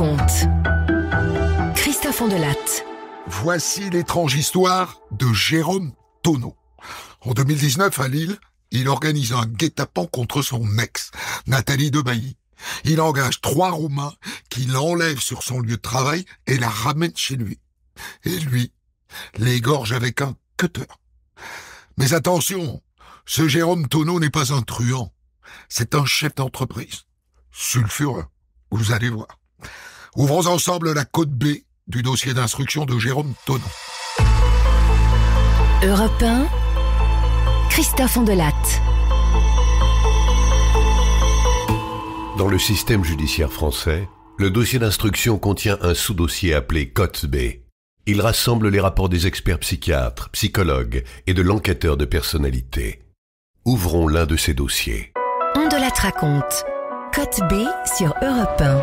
raconte. Christophe Ondelatte. Voici l'étrange histoire de Jérôme Tonneau. En 2019, à Lille, il organise un guet-apens contre son ex, Nathalie Debailly. Il engage 3 Roumains qui l'enlèvent sur son lieu de travail et la ramènent chez lui. Et lui, l'égorge avec un cutter. Mais attention, ce Jérôme Tonneau n'est pas un truand. C'est un chef d'entreprise. Sulfureux, vous allez voir. Ouvrons ensemble la côte B du dossier d'instruction de Jérôme Tonneau. Europe 1, Christophe Ondelatte. Dans le système judiciaire français, le dossier d'instruction contient un sous-dossier appelé Côte B. Il rassemble les rapports des experts psychiatres, psychologues et de l'enquêteur de personnalité. Ouvrons l'un de ces dossiers. Ondelatte raconte. Côte B sur Europe 1.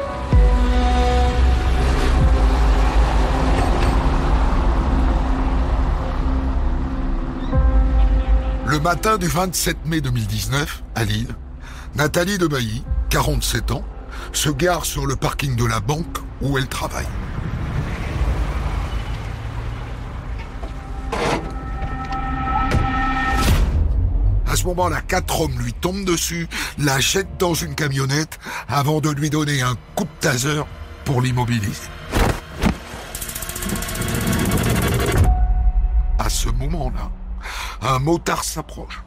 Le matin du 27 mai 2019, à Lille, Nathalie Debailly, 47 ans, se gare sur le parking de la banque où elle travaille. À ce moment-là, 4 hommes lui tombent dessus, la jettent dans une camionnette avant de lui donner un coup de taser pour l'immobiliser. À ce moment-là, un motard s'approche.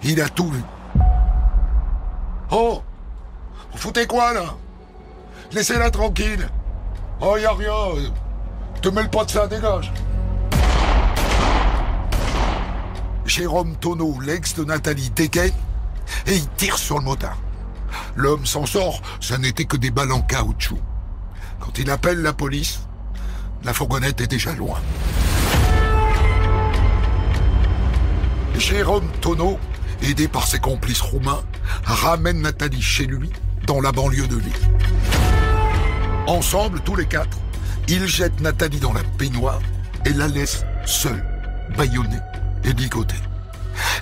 Il a tout vu. « Oh, vous foutez quoi, là? Laissez-la tranquille. Oh, y a rien. Te mêle pas de ça, dégage. » Jérôme Tonneau, l'ex de Nathalie, dégaine et il tire sur le motard. L'homme s'en sort, ça n'était que des balles en caoutchouc. Quand il appelle la police, la fourgonnette est déjà loin. Jérôme Tonneau, aidé par ses complices roumains, ramène Nathalie chez lui, dans la banlieue de Lille. Ensemble, tous les 4, ils jettent Nathalie dans la baignoire et la laissent seule, bâillonnée et ligotée.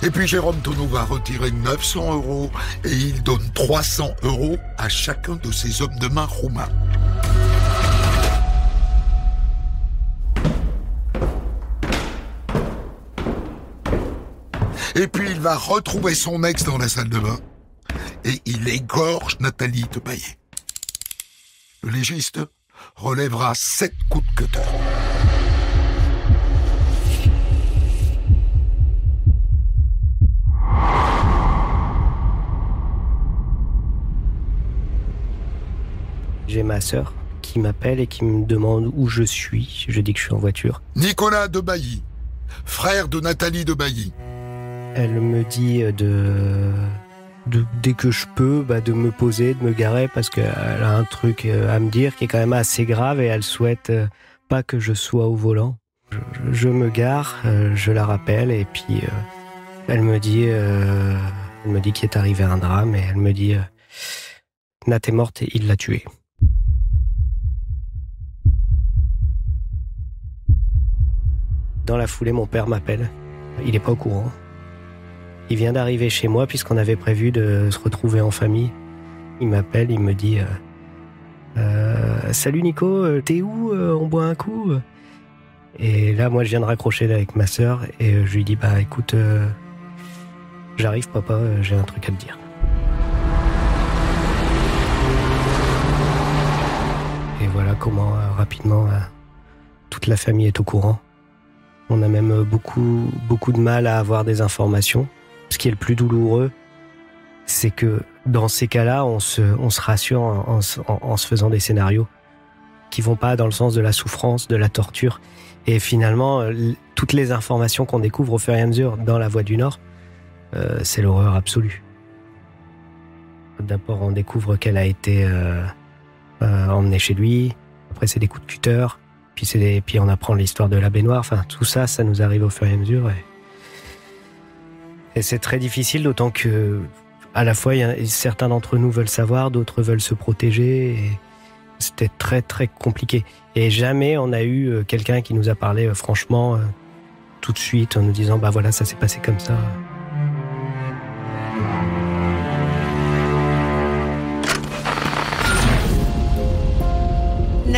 Et puis Jérôme Tonneau va retirer 900 € et il donne 300 € à chacun de ses hommes de main roumains. Et puis il va retrouver son ex dans la salle de bain et il égorge Nathalie Debailly. Le légiste relèvera 7 coups de cutter. J'ai ma sœur qui m'appelle et qui me demande où je suis. Je dis que je suis en voiture. Nicolas Debailly, frère de Nathalie Debailly. Elle me dit dès que je peux, de me poser, de me garer parce qu'elle a un truc à me dire qui est quand même assez grave et elle souhaite pas que je sois au volant. Je me gare, je la rappelle et puis elle me dit qu'il est arrivé un drame et elle me dit Nat est morte et il l'a tuée. Dans la foulée, mon père m'appelle. Il n'est pas au courant. Il vient d'arriver chez moi puisqu'on avait prévu de se retrouver en famille. Il m'appelle, il me dit Salut Nico, t'es où? On boit un coup? Et là, moi, je viens de raccrocher avec ma sœur et je lui dis écoute, j'arrive papa, j'ai un truc à te dire. Et voilà comment rapidement toute la famille est au courant. On a même beaucoup de mal à avoir des informations. Ce qui est le plus douloureux, c'est que dans ces cas-là, on se rassure en se faisant des scénarios qui vont pas dans le sens de la souffrance, de la torture. Et finalement, toutes les informations qu'on découvre au fur et à mesure dans La Voix du Nord, c'est l'horreur absolue. D'abord, on découvre qu'elle a été emmenée chez lui. Après, c'est des coups de cutter. Puis on apprend l'histoire de la baignoire. Enfin, tout ça, ça nous arrive au fur et à mesure. Et c'est très difficile, d'autant que, à la fois, certains d'entre nous veulent savoir, d'autres veulent se protéger. Et c'était très, très compliqué. Et jamais on a eu quelqu'un qui nous a parlé franchement tout de suite en nous disant voilà, ça s'est passé comme ça.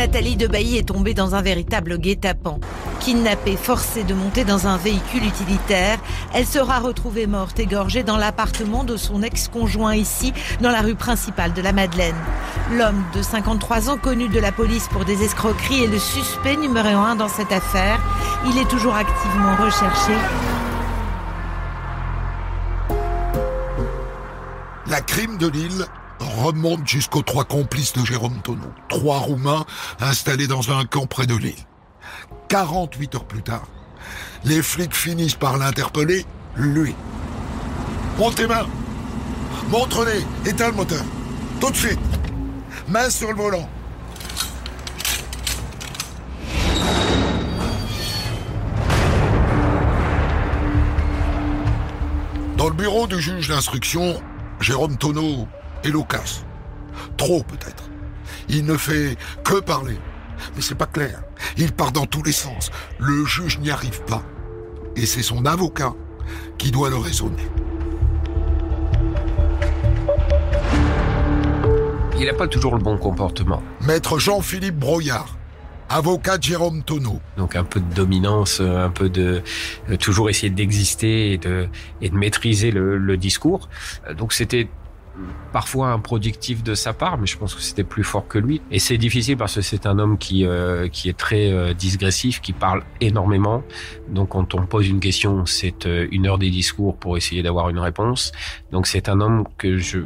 Nathalie de Bailly est tombée dans un véritable guet-apens. Kidnappée, forcée de monter dans un véhicule utilitaire, elle sera retrouvée morte, égorgée dans l'appartement de son ex-conjoint ici, dans la rue principale de la Madeleine. L'homme de 53 ans, connu de la police pour des escroqueries, est le suspect numéro 1 dans cette affaire. Il est toujours activement recherché. La crime de Lille remonte jusqu'aux 3 complices de Jérôme Tonneau. 3 Roumains installés dans un camp près de Lille. 48 heures plus tard, les flics finissent par l'interpeller, lui. Monte tes mains. Montre-les. Éteins le moteur. Tout de suite. Main sur le volant. Dans le bureau du juge d'instruction, Jérôme Tonneau est loquace. Trop peut-être. Il ne fait que parler. Mais c'est pas clair. Il part dans tous les sens. Le juge n'y arrive pas. Et c'est son avocat qui doit le raisonner. Il n'a pas toujours le bon comportement. Maître Jean-Philippe Broyard, avocat de Jérôme Tonneau. Donc un peu de dominance, un peu de toujours essayer d'exister et de maîtriser le discours. Donc c'était parfois improductif de sa part, mais je pense que c'était plus fort que lui. Et c'est difficile parce que c'est un homme qui est très digressif, qui parle énormément. Donc quand on pose une question, c'est 1 heure des discours pour essayer d'avoir une réponse. Donc c'est un homme que je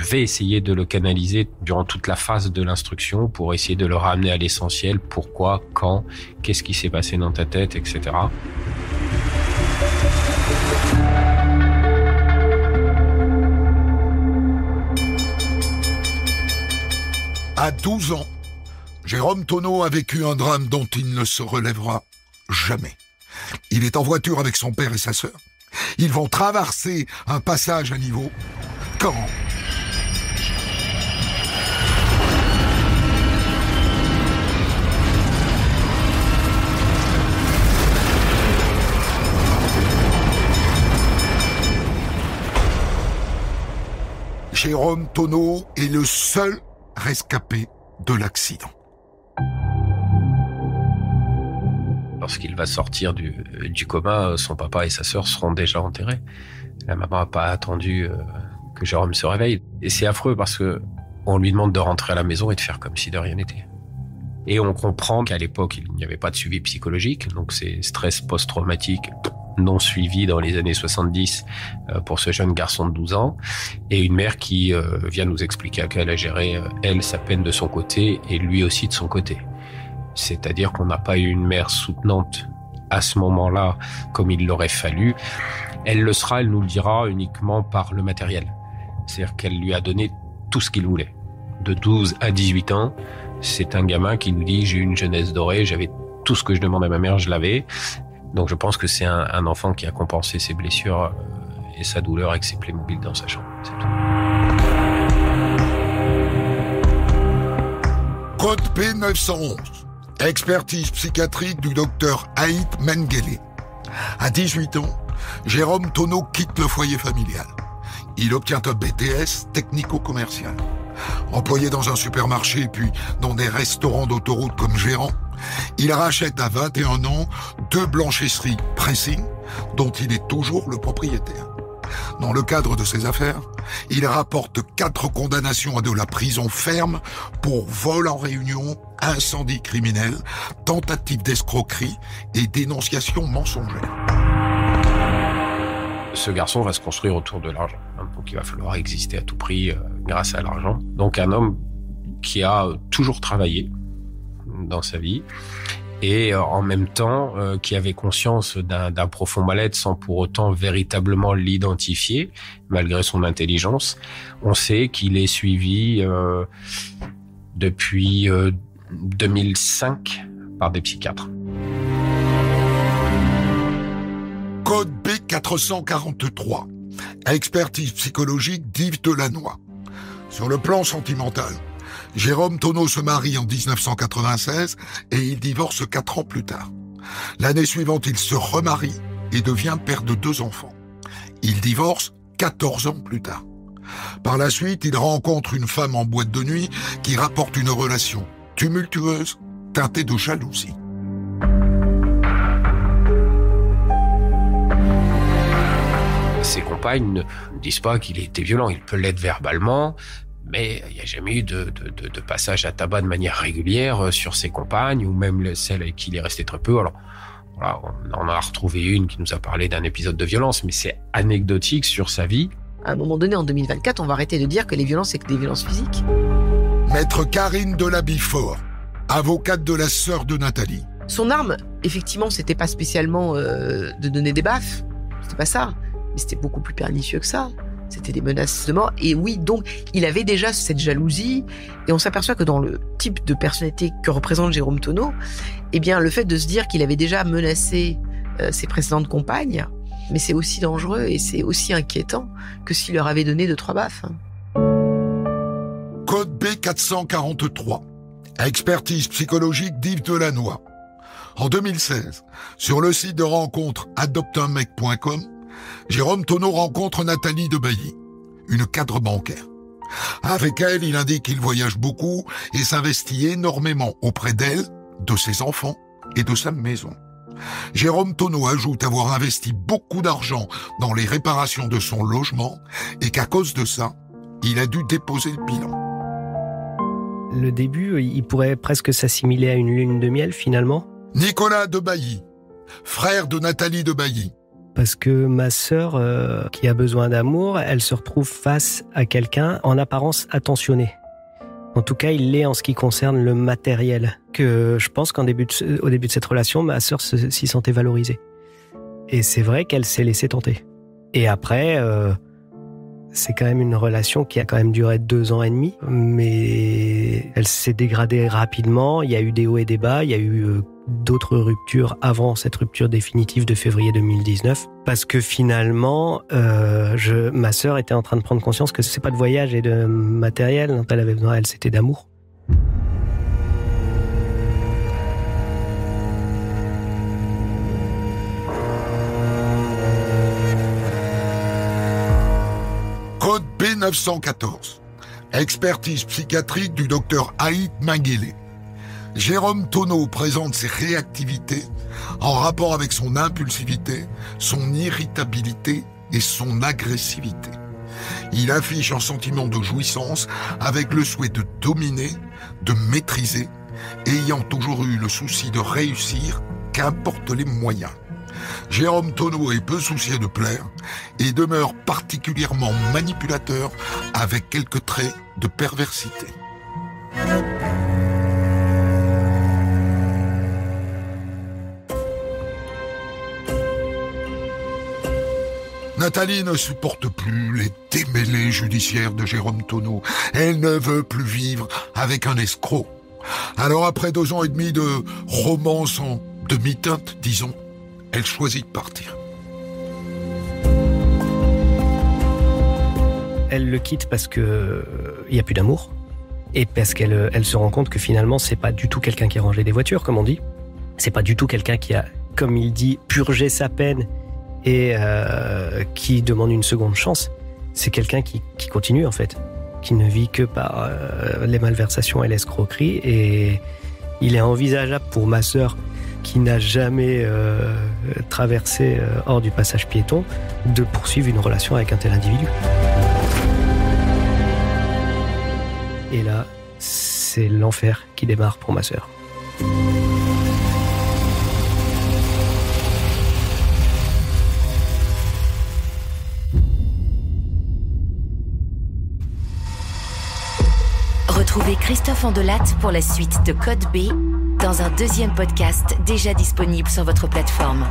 vais essayer de le canaliser durant toute la phase de l'instruction pour essayer de le ramener à l'essentiel. Pourquoi, quand, qu'est-ce qui s'est passé dans ta tête, etc. À 12 ans, Jérôme Tonneau a vécu un drame dont il ne se relèvera jamais. Il est en voiture avec son père et sa sœur. Ils vont traverser un passage à niveau quand... Jérôme Tonneau est le seul rescapé de l'accident. Lorsqu'il va sortir du coma, son papa et sa sœur seront déjà enterrés. La maman n'a pas attendu que Jérôme se réveille. Et c'est affreux parce que on lui demande de rentrer à la maison et de faire comme si de rien n'était. Et on comprend qu'à l'époque, il n'y avait pas de suivi psychologique, donc c'est stress post-traumatique non suivi dans les années 70 pour ce jeune garçon de 12 ans, et une mère qui vient nous expliquer qu'elle a géré, elle, sa peine de son côté, et lui aussi de son côté. C'est-à-dire qu'on n'a pas eu une mère soutenante à ce moment-là comme il l'aurait fallu. Elle le sera, elle nous le dira uniquement par le matériel. C'est-à-dire qu'elle lui a donné tout ce qu'il voulait. De 12 à 18 ans, c'est un gamin qui nous dit « j'ai eu une jeunesse dorée, j'avais tout ce que je demandais à ma mère, je l'avais ». Donc je pense que c'est un enfant qui a compensé ses blessures et sa douleur avec ses Playmobil dans sa chambre. C'est tout. Code P911. Expertise psychiatrique du docteur Haït Mengele. À 18 ans, Jérôme Tonneau quitte le foyer familial. Il obtient un BTS technico-commercial. Employé dans un supermarché puis dans des restaurants d'autoroute comme gérant, il rachète à 21 ans 2 blanchisseries Pressing dont il est toujours le propriétaire. Dans le cadre de ses affaires, il rapporte 4 condamnations à de la prison ferme pour vol en réunion, incendie criminel, tentative d'escroquerie et dénonciation mensongère. Ce garçon va se construire autour de l'argent. Donc il va falloir exister à tout prix grâce à l'argent. Donc un homme qui a toujours travaillé dans sa vie et en même temps qui avait conscience d'un profond mal-être sans pour autant véritablement l'identifier, malgré son intelligence. On sait qu'il est suivi depuis 2005 par des psychiatres. Code B443. Expertise psychologique d'Yves Delannoy. Sur le plan sentimental, Jérôme Tonneau se marie en 1996 et il divorce 4 ans plus tard. L'année suivante, il se remarie et devient père de 2 enfants. Il divorce 14 ans plus tard. Par la suite, il rencontre une femme en boîte de nuit qui rapporte une relation tumultueuse, teintée de jalousie. Ses compagnes ne disent pas qu'il a été violent. Il peut l'être verbalement, mais il n'y a jamais eu de passage à tabac de manière régulière sur ses compagnes, ou même celle avec qui il est resté très peu. Alors, voilà, on en a retrouvé une qui nous a parlé d'un épisode de violence, mais c'est anecdotique sur sa vie. À un moment donné, en 2024, on va arrêter de dire que les violences, c'est que des violences physiques. Maître Karine Delaby-Fort, avocate de la sœur de Nathalie. Son arme, effectivement, c'était pas spécialement de donner des baffes. C'était pas ça. Mais c'était beaucoup plus pernicieux que ça. C'était des menaces de mort. Et oui, donc, il avait déjà cette jalousie. Et on s'aperçoit que dans le type de personnalité que représente Jérôme Tonneau, eh bien, le fait de se dire qu'il avait déjà menacé ses précédentes compagnes, mais c'est aussi dangereux et c'est aussi inquiétant que s'il leur avait donné 2-3 baffes. Code B443. Expertise psychologique d'Yves Delannoy. En 2016, sur le site de rencontre adopteunmec.com, Jérôme Tonneau rencontre Nathalie Debailly, une cadre bancaire. Avec elle, il indique qu'il voyage beaucoup et s'investit énormément auprès d'elle, de ses enfants et de sa maison. Jérôme Tonneau ajoute avoir investi beaucoup d'argent dans les réparations de son logement et qu'à cause de ça, il a dû déposer le bilan. Le début, il pourrait presque s'assimiler à une lune de miel finalement. Nicolas Debailly, frère de Nathalie Debailly. Parce que ma sœur, qui a besoin d'amour, elle se retrouve face à quelqu'un en apparence attentionné. En tout cas, il l'est en ce qui concerne le matériel. Que je pense qu'au début de cette relation, ma sœur s'y sentait valorisée. Et c'est vrai qu'elle s'est laissée tenter. Et après, c'est quand même une relation qui a quand même duré 2 ans et demi. Mais elle s'est dégradée rapidement. Il y a eu des hauts et des bas. Il y a eu d'autres ruptures avant cette rupture définitive de février 2019. Parce que finalement, ma sœur était en train de prendre conscience que c'est pas de voyage et de matériel dont elle avait besoin. Elle, c'était d'amour. Code B914. Expertise psychiatrique du docteur Haït Mengele. Jérôme Tonneau présente ses réactivités en rapport avec son impulsivité, son irritabilité et son agressivité. Il affiche un sentiment de jouissance avec le souhait de dominer, de maîtriser, ayant toujours eu le souci de réussir, qu'importe les moyens. Jérôme Tonneau est peu soucieux de plaire et demeure particulièrement manipulateur avec quelques traits de perversité. Nathalie ne supporte plus les démêlés judiciaires de Jérôme Tonneau. Elle ne veut plus vivre avec un escroc. Alors après 2 ans et demi de romance en demi-teinte, disons, elle choisit de partir. Elle le quitte parce que il y a plus d'amour et parce qu'elle se rend compte que finalement c'est pas du tout quelqu'un qui a rangé des voitures, comme on dit. C'est pas du tout quelqu'un qui a, comme il dit, purgé sa peine et qui demande une seconde chance. C'est quelqu'un qui continue en fait, qui ne vit que par les malversations et l'escroquerie. Et il est envisageable pour ma sœur, qui n'a jamais traversé hors du passage piéton, de poursuivre une relation avec un tel individu. Et là, c'est l'enfer qui démarre pour ma sœur. Retrouvez Christophe Andelatte pour la suite de Code B dans un 2e podcast déjà disponible sur votre plateforme.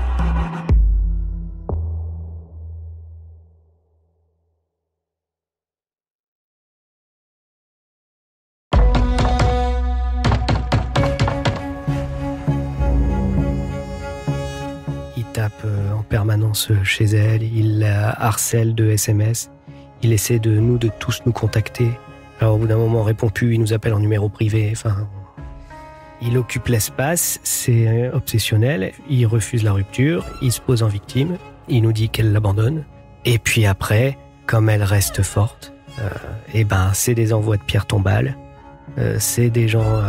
Il tape en permanence chez elle, il la harcèle de SMS, il essaie de tous nous contacter. Alors au bout d'un moment, on répond plus, il nous appelle en numéro privé, enfin... Il occupe l'espace, c'est obsessionnel, il refuse la rupture, il se pose en victime, il nous dit qu'elle l'abandonne. Et puis après, comme elle reste forte, c'est des envois de pierre tombales. C'est des gens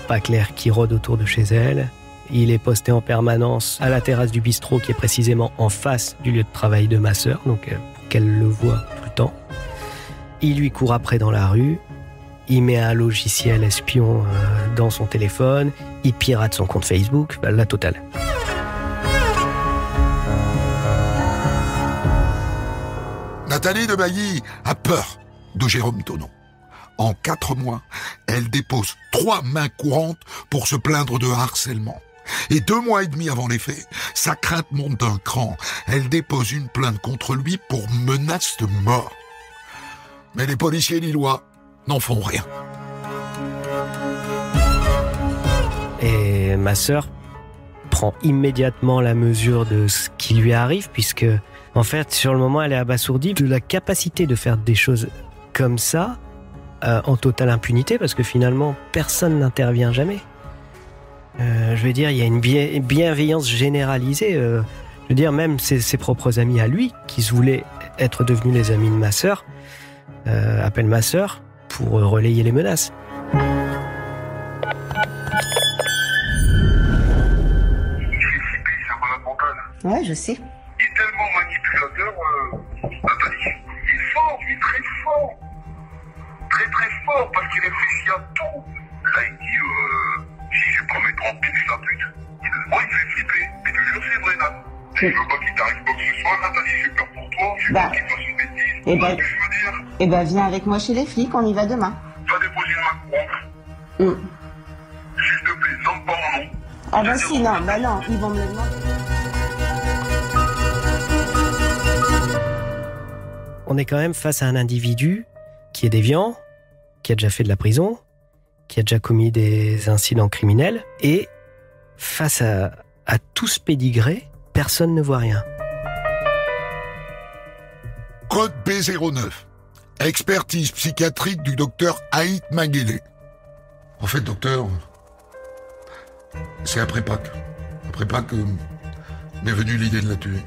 pas clairs qui rôdent autour de chez elle. Il est posté en permanence à la terrasse du bistrot qui est précisément en face du lieu de travail de ma sœur, donc pour qu'elle le voie tout le temps. Il lui court après dans la rue. Il met un logiciel espion dans son téléphone. Il pirate son compte Facebook. La totale. Nathalie de Bailly a peur de Jérôme Tonneau. En 4 mois, elle dépose 3 mains courantes pour se plaindre de harcèlement. Et 2 mois et demi avant les faits, sa crainte monte d'un cran. Elle dépose une plainte contre lui pour menace de mort. Mais les policiers lillois n'en font rien. Et ma sœur prend immédiatement la mesure de ce qui lui arrive, puisque, en fait, sur le moment, elle est abasourdie de la capacité de faire des choses comme ça, en totale impunité, parce que finalement, personne n'intervient jamais. Je veux dire, il y a une bienveillance généralisée. Je veux dire, même ses propres amis à lui, qui se voulaient être devenus les amis de ma sœur, appellent ma sœur pour relayer les menaces. Ouais, je sais. Il est tellement manipulateur, Nathalie. Il est fort, il est très fort. Très très fort, parce qu'il réfléchit à tout. Là, il dit, si je peux mettre en pile la pute. Moi, il me fait flipper. Mais je te jure, c'est vrai, Nat. Je veux pas qu'il t'arrive quoi que ce soit, Nathalie, j'ai peur pour toi. Je veux pas qu'il fasse une bêtise. Eh ben, ce que je veux dire. Eh ben, viens avec moi chez les flics, on y va demain. Va déposer une main courante. S'il te plaît, non, pas mon nom. Ah bah si, non, bah non, ils vont me le demander. On est quand même face à un individu qui est déviant, qui a déjà fait de la prison, qui a déjà commis des incidents criminels, et face à tout ce pédigré, personne ne voit rien. Code B09. Expertise psychiatrique du docteur Haït Mengele. En fait, docteur, c'est après Pâques. Après Pâques, m'est venue l'idée de la tuer.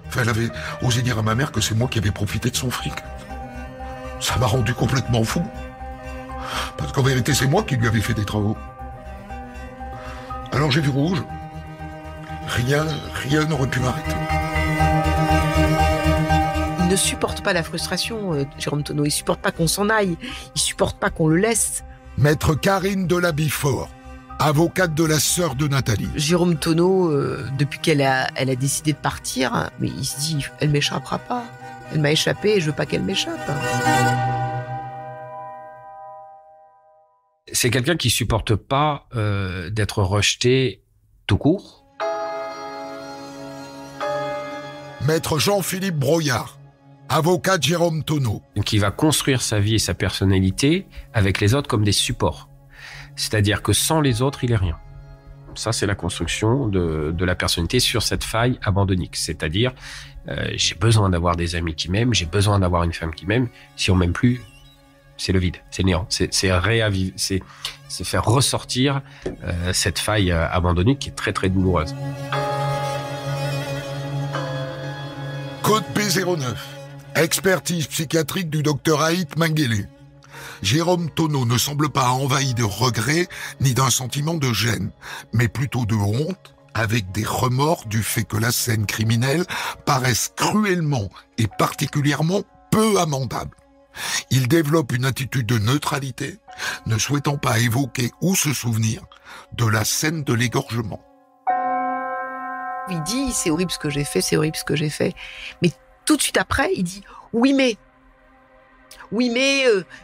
Enfin, elle avait osé dire à ma mère que c'est moi qui avais profité de son fric. Ça m'a rendu complètement fou. Parce qu'en vérité, c'est moi qui lui avais fait des travaux. Alors j'ai vu rouge. Rien n'aurait pu m'arrêter. Il ne supporte pas la frustration, Jérôme Tonneau. Il supporte pas qu'on s'en aille. Il supporte pas qu'on le laisse. Maître Karine Delabifort, avocate de la sœur de Nathalie. Jérôme Tonneau, depuis qu'elle a décidé de partir, mais il se dit, elle m'échappera pas. Elle m'a échappé et je veux pas qu'elle m'échappe. C'est quelqu'un qui supporte pas d'être rejeté tout court. Maître Jean-Philippe Broyard, avocat de Jérôme Tonneau. Qui va construire sa vie et sa personnalité avec les autres comme des supports. C'est-à-dire que sans les autres, il est rien. Ça, c'est la construction de la personnalité sur cette faille abandonnique. C'est-à-dire, j'ai besoin d'avoir des amis qui m'aiment, j'ai besoin d'avoir une femme qui m'aime. Si on m'aime plus, c'est le vide, c'est néant. C'est faire ressortir cette faille abandonnique qui est très très douloureuse. Code B09. Expertise psychiatrique du docteur Haït Mengele. Jérôme Tonneau ne semble pas envahi de regrets ni d'un sentiment de gêne, mais plutôt de honte, avec des remords du fait que la scène criminelle paraisse cruellement et particulièrement peu amendable. Il développe une attitude de neutralité, ne souhaitant pas évoquer ou se souvenir de la scène de l'égorgement. Il dit, c'est horrible ce que j'ai fait, c'est horrible ce que j'ai fait. Mais tout de suite après, il dit, oui mais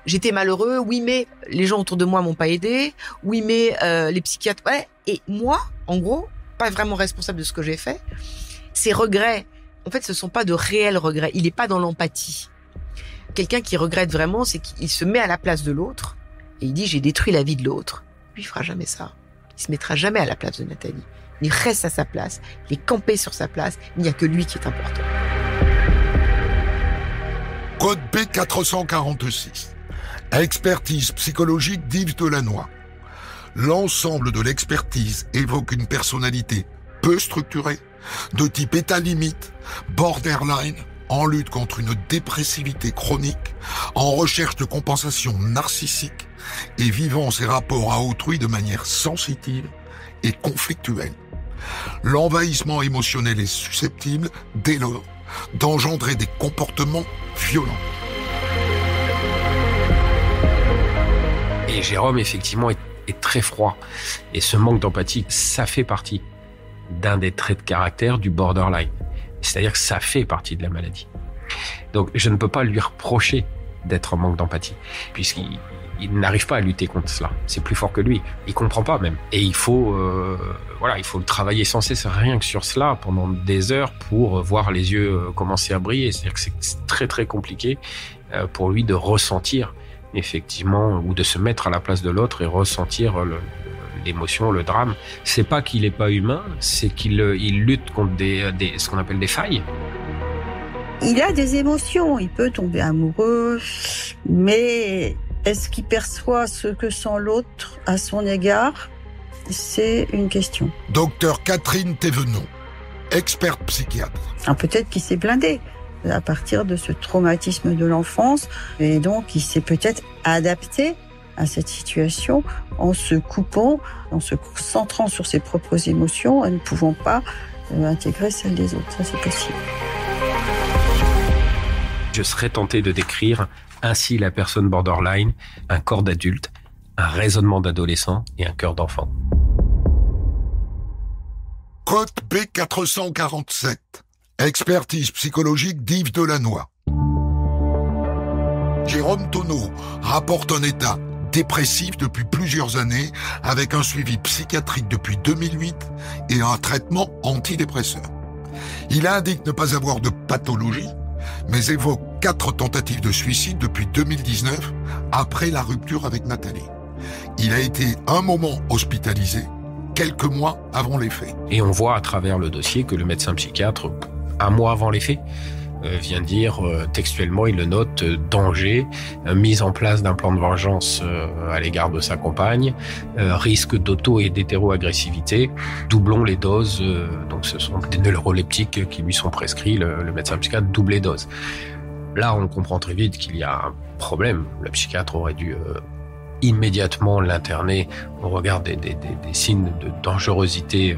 j'étais malheureux, oui mais les gens autour de moi m'ont pas aidé, oui mais les psychiatres, ouais. Et moi, en gros, pas vraiment responsable de ce que j'ai fait. Ces regrets, en fait, ce sont pas de réels regrets. Il est pas dans l'empathie. Quelqu'un qui regrette vraiment, c'est qu'il se met à la place de l'autre et il dit j'ai détruit la vie de l'autre. Lui, il fera jamais ça. Il se mettra jamais à la place de Nathalie. Il reste à sa place, il est campé sur sa place. Il n'y a que lui qui est important. Code B446. Expertise psychologique d'Yves Delannoy. L'ensemble de l'expertise évoque une personnalité peu structurée, de type état limite, borderline, en lutte contre une dépressivité chronique, en recherche de compensation narcissique et vivant ses rapports à autrui de manière sensitive et conflictuelle. L'envahissement émotionnel est susceptible, dès lors, d'engendrer des comportements violents. Et Jérôme, effectivement, est très froid. Et ce manque d'empathie, ça fait partie d'un des traits de caractère du borderline. C'est-à-dire que ça fait partie de la maladie. Donc, je ne peux pas lui reprocher d'être en manque d'empathie, puisqu'il n'arrive pas à lutter contre cela. C'est plus fort que lui. Il comprend pas même. Et il faut le travailler sans cesse, rien que sur cela, pendant des heures, pour voir les yeux commencer à briller. C'est-à-dire que c'est très très compliqué pour lui de ressentir, effectivement, ou de se mettre à la place de l'autre et ressentir l'émotion, le drame. C'est pas qu'il est pas humain, c'est qu'il lutte contre ce qu'on appelle des failles. Il a des émotions, il peut tomber amoureux, mais est-ce qu'il perçoit ce que sent l'autre à son égard ? C'est une question. Docteur Catherine Thévenon, experte psychiatre. Peut-être qu'il s'est blindé à partir de ce traumatisme de l'enfance, et donc il s'est peut-être adapté à cette situation en se coupant, en se centrant sur ses propres émotions et ne pouvant pas intégrer celles des autres. Ça, c'est possible. Je serais tenté de décrire ainsi la personne borderline: un corps d'adulte, un raisonnement d'adolescent et un cœur d'enfant. Code B447. Expertise psychologique d'Yves Delannoy. Jérôme Tonneau rapporte un état dépressif depuis plusieurs années, avec un suivi psychiatrique depuis 2008 et un traitement antidépresseur. Il indique ne pas avoir de pathologie, mais évoque 4 tentatives de suicide depuis 2019, après la rupture avec Nathalie. Il a été un moment hospitalisé, quelques mois avant les faits. Et on voit à travers le dossier que le médecin psychiatre, un mois avant les faits, vient dire textuellement, il le note, danger, mise en place d'un plan de vengeance à l'égard de sa compagne, risque d'auto et d'hétéro-agressivité, doublons les doses, donc ce sont des neuroleptiques qui lui sont prescrits, le médecin psychiatre double les doses. Là, on comprend très vite qu'il y a un problème. Le psychiatre aurait dû immédiatement l'interner au regard des signes de dangerosité,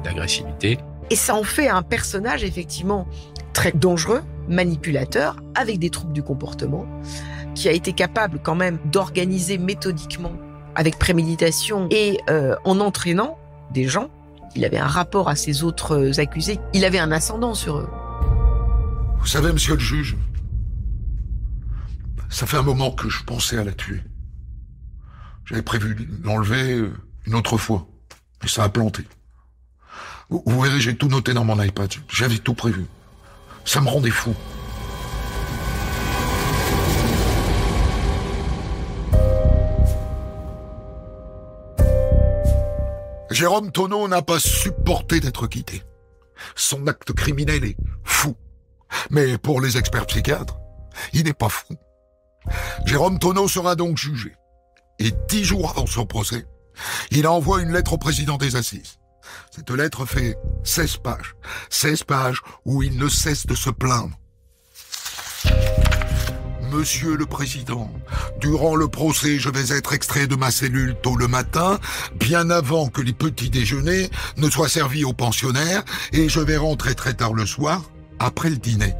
d'agressivité. Et ça en fait un personnage effectivement très dangereux, manipulateur, avec des troubles du comportement, qui a été capable quand même d'organiser méthodiquement, avec préméditation et en entraînant des gens. Il avait un rapport à ses autres accusés, il avait un ascendant sur eux. Vous savez, monsieur le juge, ça fait un moment que je pensais à la tuer. J'avais prévu l'enlever une autre fois, mais ça a planté. Vous verrez, j'ai tout noté dans mon iPad. J'avais tout prévu. Ça me rendait fou. Jérôme Tonneau n'a pas supporté d'être quitté. Son acte criminel est fou. Mais pour les experts psychiatres, il n'est pas fou. Jérôme Tonneau sera donc jugé. Et 10 jours avant son procès, il envoie une lettre au président des Assises. Cette lettre fait 16 pages. 16 pages où il ne cesse de se plaindre. Monsieur le Président, durant le procès, je vais être extrait de ma cellule tôt le matin, bien avant que les petits déjeuners ne soient servis aux pensionnaires, et je vais rentrer très tard le soir, après le dîner.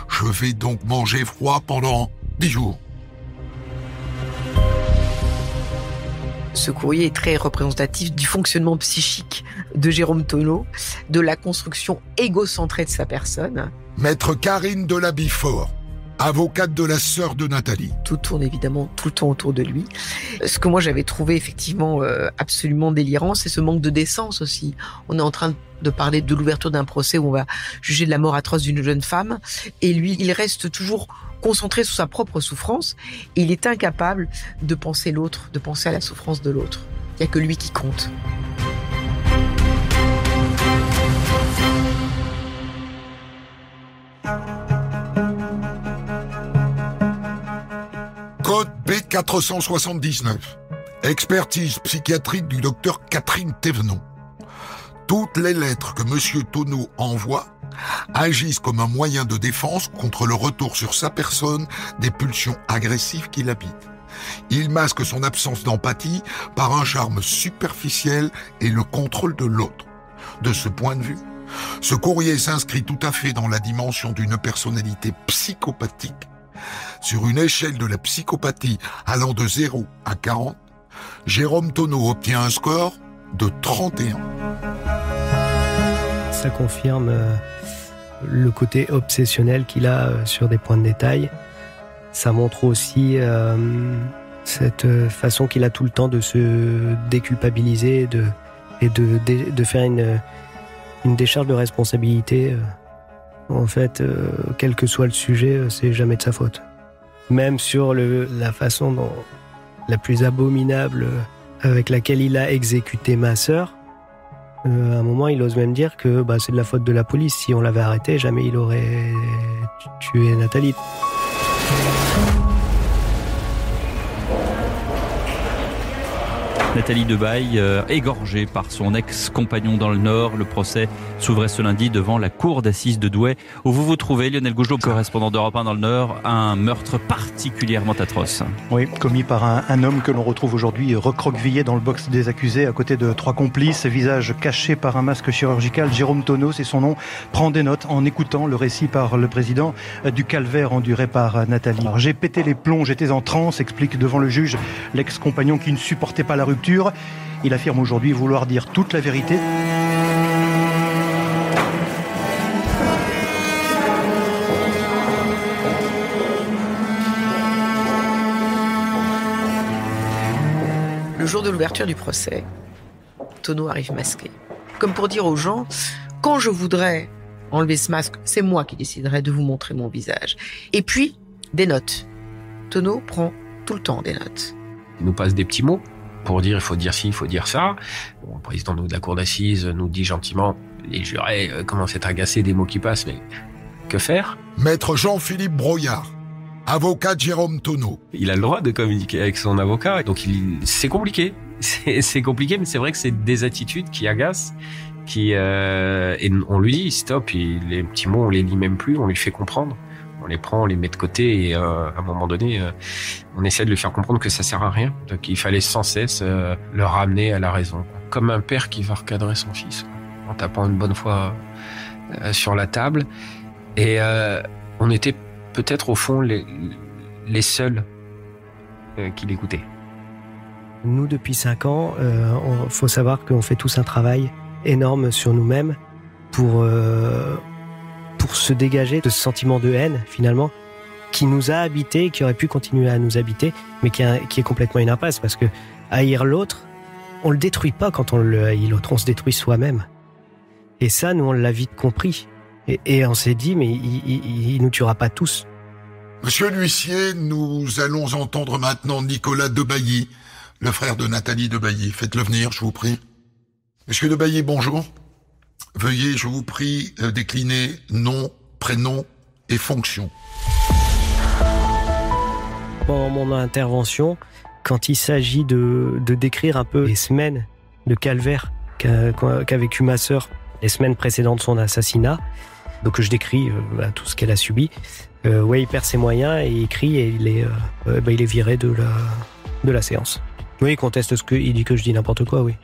Je vais donc manger froid pendant 10 jours. Ce courrier est très représentatif du fonctionnement psychique de Jérôme Tonneau, de la construction égocentrée de sa personne. Maître Karine Delaby-Fort, avocate de la sœur de Nathalie. Tout tourne évidemment tout le temps autour de lui. Ce que moi j'avais trouvé effectivement absolument délirant, c'est ce manque de décence aussi. On est en train de parler de l'ouverture d'un procès où on va juger de la mort atroce d'une jeune femme, et lui, il reste toujours concentré sur sa propre souffrance, et il est incapable de penser l'autre, de penser à la souffrance de l'autre. Il n'y a que lui qui compte. Code B479. Expertise psychiatrique du docteur Catherine Thévenon. Toutes les lettres que monsieur Tonneau envoie agissent comme un moyen de défense contre le retour sur sa personne des pulsions agressives qui l'habitent. Il masque son absence d'empathie par un charme superficiel et le contrôle de l'autre. De ce point de vue, ce courrier s'inscrit tout à fait dans la dimension d'une personnalité psychopathique. Sur une échelle de la psychopathie allant de 0 à 40, Jérôme Tonneau obtient un score de 31. Ça confirme le côté obsessionnel qu'il a sur des points de détail. Ça montre aussi cette façon qu'il a tout le temps de se déculpabiliser et de faire une décharge de responsabilité. En fait, quel que soit le sujet, c'est jamais de sa faute. Même sur la façon dont, la plus abominable avec laquelle il a exécuté ma sœur, à un moment, il ose même dire que c'est de la faute de la police. Si on l'avait arrêté, jamais il aurait tué Nathalie. Nathalie Debaille, égorgée par son ex-compagnon dans le Nord. Le procès s'ouvrait ce lundi devant la cour d'assises de Douai, où vous vous trouvez, Lionel Gougelot, correspondant d'Europe 1 dans le Nord. Un meurtre particulièrement atroce. Oui, commis par un homme que l'on retrouve aujourd'hui recroquevillé dans le box des accusés à côté de 3 complices, visage caché par un masque chirurgical. Jérôme Tonneau, c'est son nom, prend des notes en écoutant le récit par le président du calvaire enduré par Nathalie. Alors, j'ai pété les plombs, j'étais en transe, explique devant le juge l'ex-compagnon qui ne supportait pas la rupture. Il affirme aujourd'hui vouloir dire toute la vérité. Le jour de l'ouverture du procès, Tonneau arrive masqué. Comme pour dire aux gens, quand je voudrais enlever ce masque, c'est moi qui déciderai de vous montrer mon visage. Et puis, des notes. Tonneau prend tout le temps des notes. Il nous passe des petits mots pour dire il faut dire ci, il faut dire ça. Bon, le président de la cour d'assises nous dit gentiment, les jurés commencent à être agacés des mots qui passent, mais que faire ? Maître Jean-Philippe Broyard, avocat de Jérôme Tonneau. Il a le droit de communiquer avec son avocat, donc c'est compliqué. C'est compliqué, mais c'est vrai que c'est des attitudes qui agacent, et on lui dit stop, les petits mots on les lit même plus, on lui fait comprendre. On les prend, on les met de côté et à un moment donné, on essaie de lui faire comprendre que ça sert à rien. Donc il fallait sans cesse le ramener à la raison. Comme un père qui va recadrer son fils, en tapant une bonne fois sur la table. Et on était peut-être au fond les seuls qui l'écoutaient. Nous, depuis 5 ans, faut savoir qu'on fait tous un travail énorme sur nous-mêmes pour se dégager de ce sentiment de haine, finalement, qui nous a habités, qui aurait pu continuer à nous habiter, mais qui est complètement une impasse, parce que haïr l'autre, on le détruit pas quand on le haït l'autre, on se détruit soi-même. Et ça, nous, on l'a vite compris. Et on s'est dit, mais il nous tuera pas tous. Monsieur l'huissier, nous allons entendre maintenant Nicolas Debailly, le frère de Nathalie Debailly. Faites-le venir, je vous prie. Monsieur Debailly, bonjour. Veuillez, je vous prie, décliner nom, prénom et fonction. Pendant mon intervention, quand il s'agit de décrire un peu les semaines de calvaire qu'a vécu ma sœur, les semaines précédentes de son assassinat, donc je décris tout ce qu'elle a subi, il perd ses moyens et il crie et il est viré de la séance. Oui, il conteste il dit que je dis n'importe quoi, oui.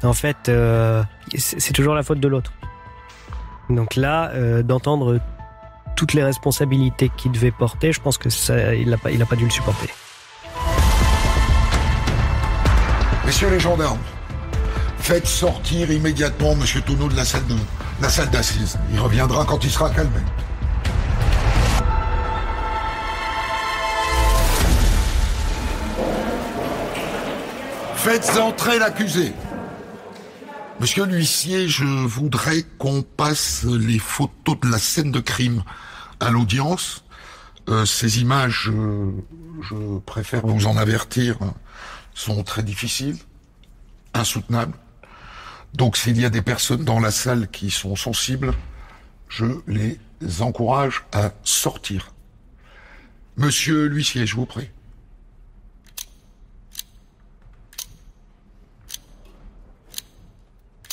En fait, c'est toujours la faute de l'autre. Donc là, d'entendre toutes les responsabilités qu'il devait porter, je pense que il n'a pas dû le supporter. Messieurs les gendarmes, faites sortir immédiatement Monsieur Tonneau de la salle d'assises. Il reviendra quand il sera calmé. Faites entrer l'accusé. Monsieur l'huissier, je voudrais qu'on passe les photos de la scène de crime à l'audience. Ces images, je préfère vous en avertir, sont très difficiles, insoutenables. Donc s'il y a des personnes dans la salle qui sont sensibles, je les encourage à sortir. Monsieur l'huissier, je vous prie.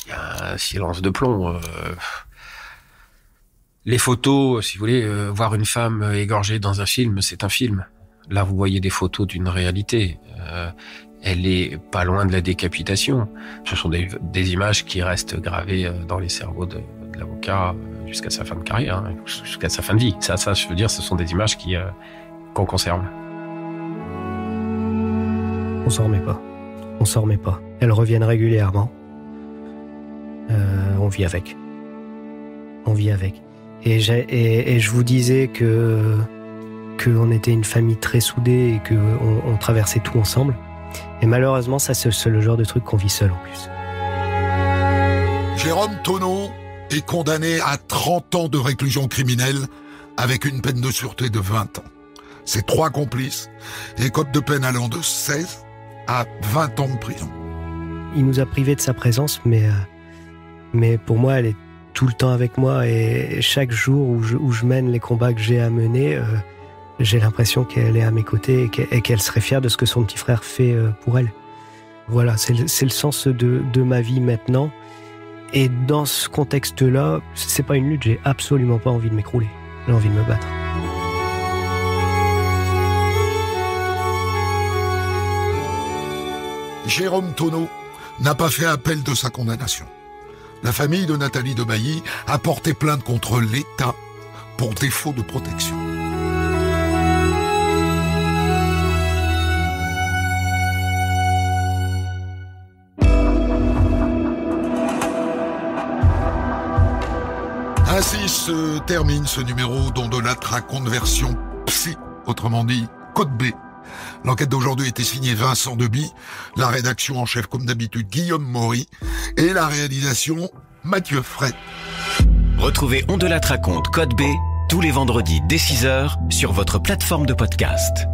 Il y a un silence de plomb. Les photos, si vous voulez, voir une femme égorgée dans un film, c'est un film. Là, vous voyez des photos d'une réalité. Elle est pas loin de la décapitation. Ce sont des images qui restent gravées dans les cerveaux de l'avocat jusqu'à sa fin de carrière, hein, jusqu'à sa fin de vie. Ça, je veux dire, ce sont des images qu'on conserve. On s'en remet pas. Elles reviennent régulièrement. On vit avec. Et je vous disais qu'on était une famille très soudée et qu'on traversait tout ensemble. Et malheureusement, ça, c'est le genre de truc qu'on vit seul en plus. Jérôme Tonneau est condamné à 30 ans de réclusion criminelle avec une peine de sûreté de 20 ans. Ses 3 complices écopent de peine allant de 16 à 20 ans de prison. Il nous a privés de sa présence, mais pour moi, elle est tout le temps avec moi. Et chaque jour où je mène les combats que j'ai à mener, j'ai l'impression qu'elle est à mes côtés et qu'elle serait fière de ce que son petit frère fait pour elle. Voilà, c'est le sens de ma vie maintenant. Et dans ce contexte-là, c'est pas une lutte, j'ai absolument pas envie de m'écrouler. J'ai envie de me battre. Jérôme Tonneau n'a pas fait appel de sa condamnation. La famille de Nathalie de Bailly a porté plainte contre l'État pour défaut de protection. Ainsi se termine ce numéro dont de la raconte version psy, autrement dit Code B. L'enquête d'aujourd'hui était signée Vincent Deby, la rédaction en chef comme d'habitude Guillaume Maury et la réalisation Mathieu Fray. Retrouvez On de la raconte Code B tous les vendredis dès 6h sur votre plateforme de podcast.